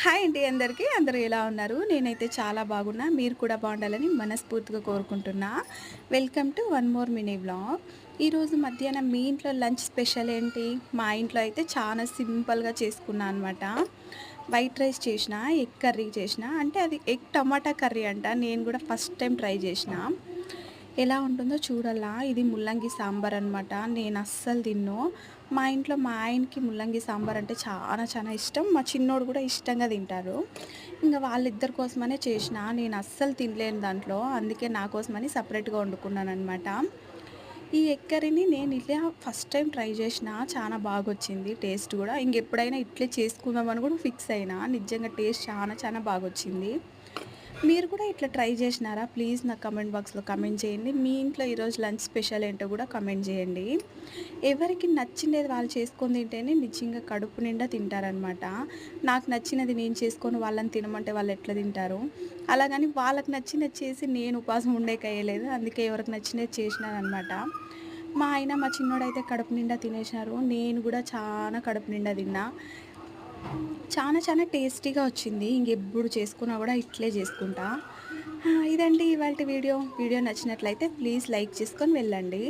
Hi అండి అందరికీ. అందరూ ఎలా ఉన్నారు? నేనైతే చాలా బాగున్నా. మీరు కూడా బాగుండాలని మనస్ఫూర్తిగా కోరుకుంటున్నా. Welcome to one more mini vlog. ఈరోజు మధ్యాహ్నం మీ ఇంట్లో లంచ్ స్పెషల్ ఏంటి? మా ఇంట్లో అయితే చాలా సింపుల్‌గా చేసుకున్నా అనమాట. వైట్ రైస్ చేసిన, ఎగ్ కర్రీ చేసిన. అంటే అది ఎగ్ టమాటా కర్రీ అంట. నేను కూడా ఫస్ట్ టైం ట్రై చేసిన. ఎలా ఉంటుందో చూడాలా. ఇది ముల్లంగి సాంబార్ అనమాట. నేను అస్సలు తిన్ను. మా ఇంట్లో మా ఆయనకి ముల్లంగి సాంబార్ అంటే చాలా చాలా ఇష్టం. మా చిన్నోడు కూడా ఇష్టంగా తింటారు. ఇంక వాళ్ళిద్దరి కోసమనే చేసిన. నేను అస్సలు తినలేను దాంట్లో. అందుకే నా కోసమని సెపరేట్‌గా వండుకున్నాననమాట. ఈ ఎగ్ కర్రీని నేను ఇలా ఫస్ట్ టైం ట్రై చేసిన. చాలా బాగొచ్చింది టేస్ట్ గూడా. ఇంకెప్పుడైనా ఇట్లే చేసుకుందామని కూడా ఫిక్స్ అయినా. నిజంగా టేస్ట్ చాలా చాలా బాగొచ్చింది. మీరు కూడా ఇట్లా ట్రై చేసినారా? ప్లీజ్ నాకు కామెంట్ బాక్స్‌లో కామెంట్ చేయండి. మీ ఇంట్లో ఈరోజు లంచ్ స్పెషల్ ఏంటో కూడా కామెంట్ చేయండి. ఎవరికి నచ్చిందేది వాళ్ళు చేసుకొని తింటేనే నిజంగా కడుపు నిండా తింటారనమాట. నాకు నచ్చినది నేను చేసుకొని వాళ్ళని తినమంటే వాళ్ళు ఎట్లా తింటారు? అలాగని వాళ్ళకి నచ్చినది చేసి నేను ఉపవాసం ఉండేకయ్యలేదు. అందుకే ఎవరికి నచ్చినది చేసినాననమాట. మా ఆయన, మా చిన్నోడైతే కడుపు నిండా తినేసినారు. నేను కూడా చానా కడుపు నిండా తిన్నా. చానా చానా టేస్టీగా వచ్చింది. ఇంకెప్పుడు చేసుకున్నా గూడా ఇట్లే జేసుకుంటా. ఇదండి ఇవాల్టి వీడియో. వీడియో నచ్చినట్లయితే ప్లీజ్ లైక్ చేసుకొని వెళ్ళండి.